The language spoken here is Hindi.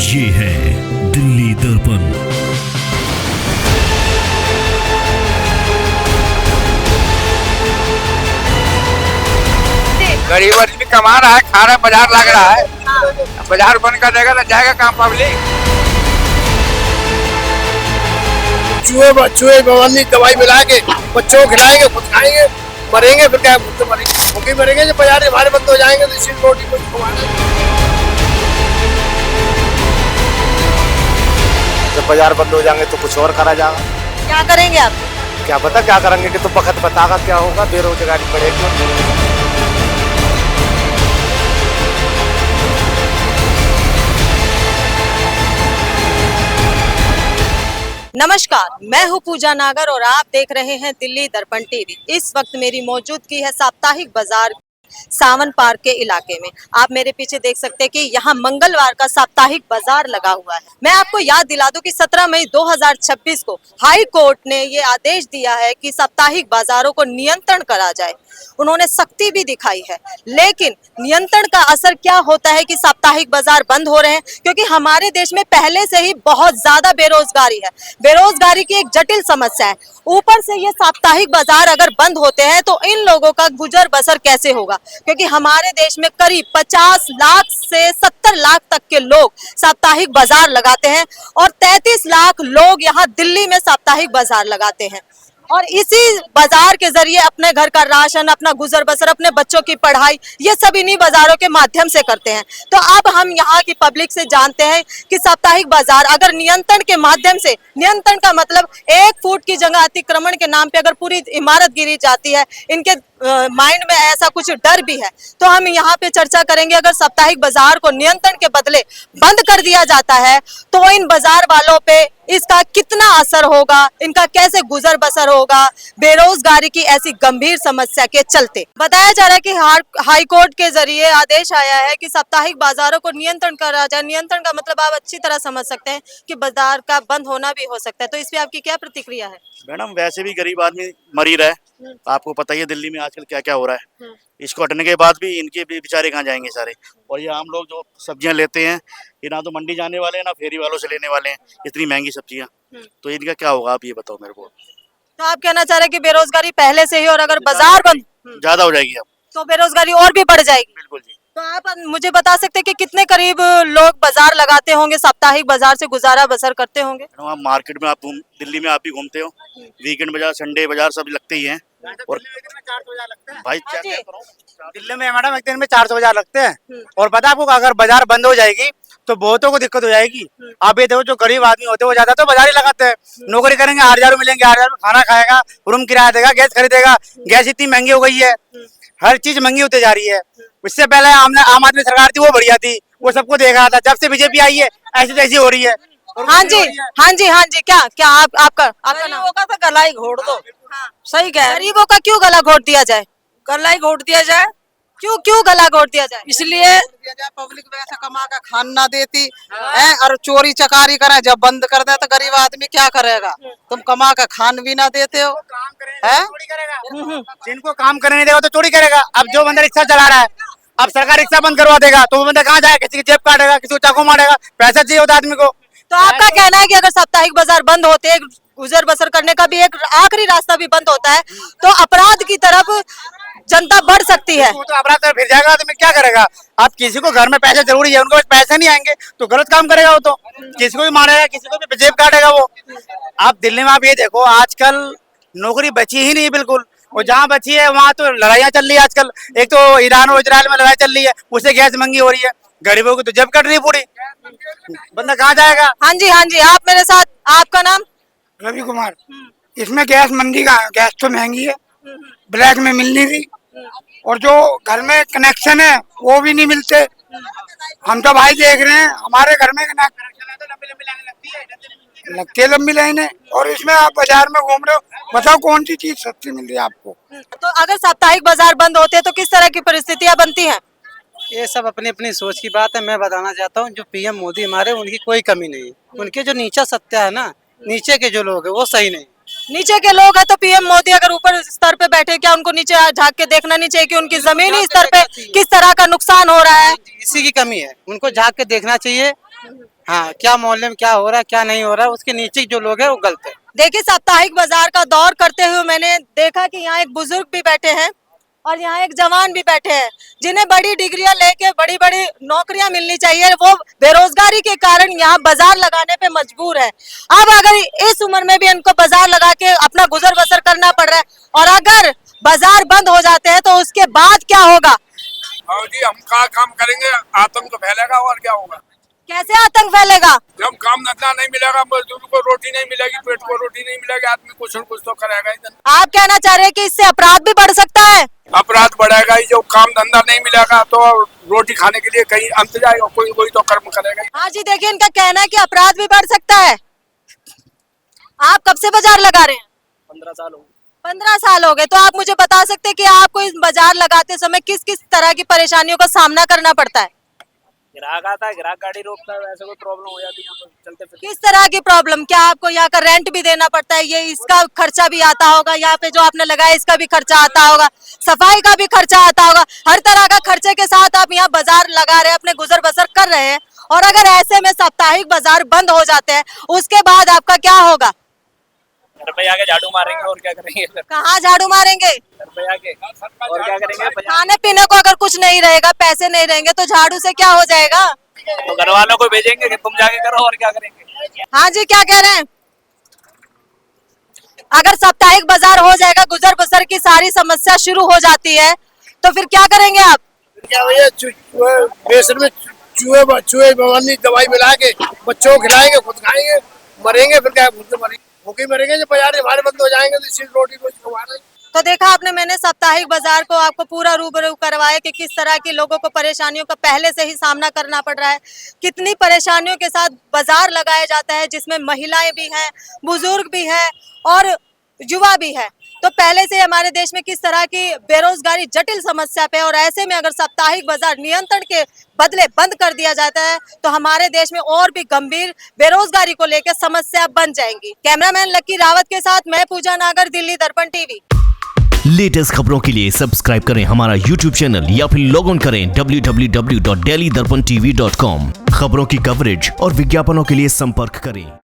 ये है दिल्ली दर्पण। गरीब आदमी कमा रहा है, खा रहा है, बाजार लग रहा है। बाजार बंद कर देगा तो जाएगा कहाँ पब्लिक। चूहे वाली दवाई मिला के बच्चों को खिलाएंगे, खुद खाएंगे, मरेंगे, फिर क्या खुद तो मरेंगे, वो भी मरेंगे। जब बाजार हमारे बंद हो जाएंगे तो इसी रोटी को खवाएंगे। जब बाजार बंद हो जाएंगे तो कुछ और करा जाएगा। क्या करेंगे आप? क्या पता क्या करेंगे कि तो वक्त बतागा क्या होगा। बेरोजगारी बढ़ेगी। नमस्कार, मैं हूं पूजा नागर और आप देख रहे हैं दिल्ली दर्पण टीवी। इस वक्त मेरी मौजूदगी है साप्ताहिक बाजार सावन पार्क के इलाके में। आप मेरे पीछे देख सकते हैं कि यहाँ मंगलवार का साप्ताहिक बाजार लगा हुआ है। मैं आपको याद दिला दूं कि 17 मई 2026 को हाई कोर्ट ने ये आदेश दिया है कि साप्ताहिक बाजारों को नियंत्रण करा जाए। उन्होंने सख्ती भी दिखाई है, लेकिन नियंत्रण का असर क्या होता है कि साप्ताहिक बाजार बंद हो रहे हैं? क्योंकि हमारे देश में पहले से ही बहुत ज्यादा बेरोजगारी है। बेरोजगारी की एक जटिल समस्या है, ऊपर से ये साप्ताहिक बाजार अगर बंद होते हैं तो इन लोगों का गुजर बसर कैसे होगा? क्योंकि हमारे देश में करीब 50 लाख से 70 लाख तक के लोग साप्ताहिक बाजार लगाते हैं और 33 लाख लोग यहाँ दिल्ली में साप्ताहिक बाजार लगाते हैं और इसी बाजार के जरिए अपने घर का राशन, अपना गुजर बसर, अपने बच्चों की पढ़ाई, ये सब इन्हीं बाजारों के माध्यम से करते हैं। तो अब हम यहाँ की पब्लिक से जानते हैं कि साप्ताहिक बाजार अगर नियंत्रण के माध्यम से, नियंत्रण का मतलब 1 फुट की जगह अतिक्रमण के नाम पे अगर पूरी इमारत गिरी जाती है, इनके माइंड में ऐसा कुछ डर भी है। तो हम यहाँ पे चर्चा करेंगे, अगर साप्ताहिक बाजार को नियंत्रण के बदले बंद कर दिया जाता है तो इन बाजार वालों पे इसका कितना असर होगा, इनका कैसे गुजर बसर होगा बेरोजगारी की ऐसी गंभीर समस्या के चलते। बताया जा रहा है कि हाई कोर्ट के जरिए आदेश आया है कि साप्ताहिक बाजारों को नियंत्रण करा जाए। नियंत्रण का मतलब आप अच्छी तरह समझ सकते हैं कि बाजार का बंद होना भी हो सकता है। तो इस पे आपकी क्या प्रतिक्रिया है? मैडम, वैसे भी गरीब आदमी मर ही रहा है। आपको पता ही है दिल्ली में आजकल क्या क्या हो रहा है। इसको हटने के बाद भी इनके भी बेचारे कहाँ जाएंगे सारे। और ये आम लोग जो सब्जियां लेते हैं, ये ना तो मंडी जाने वाले हैं ना फेरी वालों से लेने वाले हैं, इतनी महंगी सब्जियां। तो इनका क्या होगा, आप ये बताओ मेरे को। तो आप कहना चाह रहे हैं कि बेरोजगारी पहले से ही, और अगर बाजार बंद ज्यादा हो जाएगी अब तो बेरोजगारी और भी बढ़ जाएगी। बिल्कुल जी। तो आप मुझे बता सकते हैं कि कितने करीब लोग बाजार लगाते होंगे, साप्ताहिक बाजार से गुजारा बसर करते होंगे? आप मार्केट में, आप दिल्ली में आप भी घूमते हो, वीकेंड बाजार, संडे बाजार सब लगते ही हैं। और भाई क्या दिल्ली में मैडम एक दिन में 400 बाजार लगते हैं। और पता आपको अगर बाजार बंद हो जाएगी तो बहुतों को दिक्कत हो जाएगी। आप ये देखो, जो गरीब आदमी होते हैं वो ज्यादा तो बाजार ही लगाते हैं। नौकरी करेंगे 8,000 मिलेंगे, 8,000 में खाना खाएगा, रूम किराया देगा, गैस खरीदेगा। गैस इतनी महंगी हो गई है, हर चीज महंगी होती जा रही है। इससे पहले आम आदमी सरकार थी, वो बढ़िया थी, वो सबको देख रहा था। जब से बीजेपी आई है ऐसी तैसी हो रही है। हाँ जी, हाँ जी, हाँ जी। क्या क्या आपका नाम? का तो गला ही घोट दो। सही कह रही। गरीबों का क्यों गला घोट दिया जाए? गला ही घोट दिया जाए। क्यों क्यों गला घोट दिया जाए? इसलिए पब्लिक वैसा कमा का खान ना देती है और चोरी चकारी करे। जब बंद कर दे तो गरीब आदमी क्या करेगा? तुम कमा का खान भी ना देते हो, है? जिनको काम करने नहीं देगा तो चोरी करेगा। अब जो बंदा रिक्शा चला रहा है, अब सरकार रिक्शा बंद करवा देगा तो वो बंदा कहाँ जाएगा? किसी की जेब काटेगा, किसी को चाकू मारेगा। पैसा चाहिए होता आदमी को। तो आपका कहना है कि अगर साप्ताहिक बाजार बंद होते हैं, गुजर बसर करने का भी एक आखिरी रास्ता भी बंद होता है, तो अपराध की तरफ जनता बढ़ सकती है। तो अपराध फिर जाएगा, आदमी क्या करेगा? अब किसी को घर में पैसे जरूरी है, उनको पैसे नहीं आएंगे तो गलत काम करेगा वो। तो किसी को भी मारेगा, किसी को भी जेब काटेगा वो। आप दिल्ली में आप ये देखो, आजकल नौकरी बची ही नहीं बिल्कुल। और जहाँ बची है वहाँ तो लड़ाइयाँ चल रही है आजकल। एक तो ईरान और इजराइल में लड़ाई चल रही है, उससे गैस महंगी हो रही है। गरीबों की तो जेब कट रही है पूरी। बंदा कहाँ जाएगा? हाँ जी, हाँ जी। आप मेरे साथ, आपका नाम? रवि कुमार। इसमें गैस मंदी का, गैस तो महंगी है, ब्लैक में मिल नहीं रही। और जो घर में कनेक्शन है वो भी नहीं मिलते। हम तो भाई देख रहे हैं, हमारे घर में लगती है लंबी लाइनें। और इसमें आप बाजार में घूम रहे हो, बताओ कौन सी चीज सस्ती मिल रही है आपको? तो अगर साप्ताहिक बाजार बंद होते हैं तो किस तरह की परिस्थितियां बनती हैं? ये सब अपनी अपनी सोच की बात है। मैं बताना चाहता हूँ, जो पीएम मोदी हमारे, उनकी कोई कमी नहीं है। उनके जो नीचा सत्या है ना, नीचे के जो लोग है वो सही नहीं। नीचे के लोग हैं तो पीएम मोदी अगर ऊपर स्तर पे बैठे, क्या उनको नीचे झांक के देखना नहीं चाहिए कि उनकी जमीनी स्तर पे किस तरह का नुकसान हो रहा है? इसी की कमी है, उनको झांक के देखना चाहिए हाँ, क्या मोहल्ले में क्या हो रहा है क्या नहीं हो रहा है, उसके नीचे जो लोग हैं वो गलत है। देखिए, साप्ताहिक बाजार का दौर करते हुए मैंने देखा कि यहाँ एक बुजुर्ग भी बैठे हैं और यहाँ एक जवान भी बैठे हैं जिन्हें बड़ी डिग्रियां लेके बड़ी बड़ी नौकरियां मिलनी चाहिए, वो बेरोजगारी के कारण यहाँ बाजार लगाने पे मजबूर है। अब अगर इस उम्र में भी इनको बाजार लगा के अपना गुजर बसर करना पड़ रहा है और अगर बाजार बंद हो जाते हैं तो उसके बाद क्या होगा? और जी हम क्या काम करेंगे, आतंक फैलेगा और क्या होगा। कैसे आतंक फैलेगा? जब काम धंधा नहीं मिलेगा, मजदूर को रोटी नहीं मिलेगी, पेट को रोटी नहीं मिलेगी, आदमी कुछ न कुछ तो करेगा ही। आप कहना चाह रहे हैं कि इससे अपराध भी बढ़ सकता है? अपराध बढ़ेगा ही, जो काम धंधा नहीं मिलेगा तो रोटी खाने के लिए कहीं अंत जाएगा, कोई कोई तो कर्म करेगा। हाँ जी, देखिए इनका कहना है कि अपराध भी बढ़ सकता है। आप कब से बाजार लगा रहे हैं? 15 साल हो 15 साल हो गए। तो आप मुझे बता सकते हैं कि आपको इस बाजार लगाते समय किस किस तरह की परेशानियों का सामना करना पड़ता है? ग्राहक आता है, ग्राहक गाड़ी रोकता है, ऐसे कोई प्रॉब्लम हो जाती है यहाँ पर चलते फिरते। किस तरह की प्रॉब्लम? क्या आपको यहाँ का रेंट भी देना पड़ता है? ये इसका खर्चा भी आता होगा, यहाँ पे जो आपने लगाया इसका भी खर्चा आता होगा, सफाई का भी खर्चा आता होगा, हर तरह का खर्चे के साथ आप यहाँ बाजार लगा रहे हैं, अपने गुजर बसर कर रहे हैं। और अगर ऐसे में साप्ताहिक बाजार बंद हो जाते हैं उसके बाद आपका क्या होगा? घर पे आके झाड़ू मारेंगे और क्या करेंगे फिर? कहाँ झाड़ू मारेंगे? घर पे आके और क्या करेंगे? खाने पीने को अगर कुछ नहीं रहेगा, पैसे नहीं रहेंगे तो झाड़ू से क्या हो जाएगा? तो घर वालों को भेजेंगे कि तुम जाके करो और क्या करेंगे? हाँ जी, क्या कह रहे हैं? अगर साप्ताहिक बाजार हो जाएगा, गुजर बसर की सारी समस्या शुरू हो जाती है तो फिर क्या करेंगे आप? क्या भैया, बेसन में चूहे भवानी दवाई मिला के बच्चों को खिलाएंगे, खुद खाएंगे, मरेंगे, फिर क्या भूखे मरेंगे, भूखे मरेंगे। जब बाजार हमारे बंद हो जाएंगे तो इसी रोटी को खवा रहे हैं। तो देखा आपने, मैंने साप्ताहिक बाजार को आपको पूरा रूबरू करवाया कि किस तरह के लोगों को परेशानियों का पहले से ही सामना करना पड़ रहा है, कितनी परेशानियों के साथ बाजार लगाया जाता है, जिसमें महिलाएं भी हैं, बुजुर्ग भी हैं और युवा भी है। तो पहले से हमारे देश में किस तरह की बेरोजगारी जटिल समस्या पे, और ऐसे में अगर साप्ताहिक बाजार नियंत्रण के बदले बंद कर दिया जाता है तो हमारे देश में और भी गंभीर बेरोजगारी को लेकर समस्या बन जाएंगी। कैमरामैन लक्की रावत के साथ मैं पूजा नागर, दिल्ली दर्पण टीवी। लेटेस्ट खबरों के लिए सब्सक्राइब करें हमारा YouTube चैनल या फिर लॉग ऑन करें www.delhidarpantv.com। खबरों की कवरेज और विज्ञापनों के लिए संपर्क करें।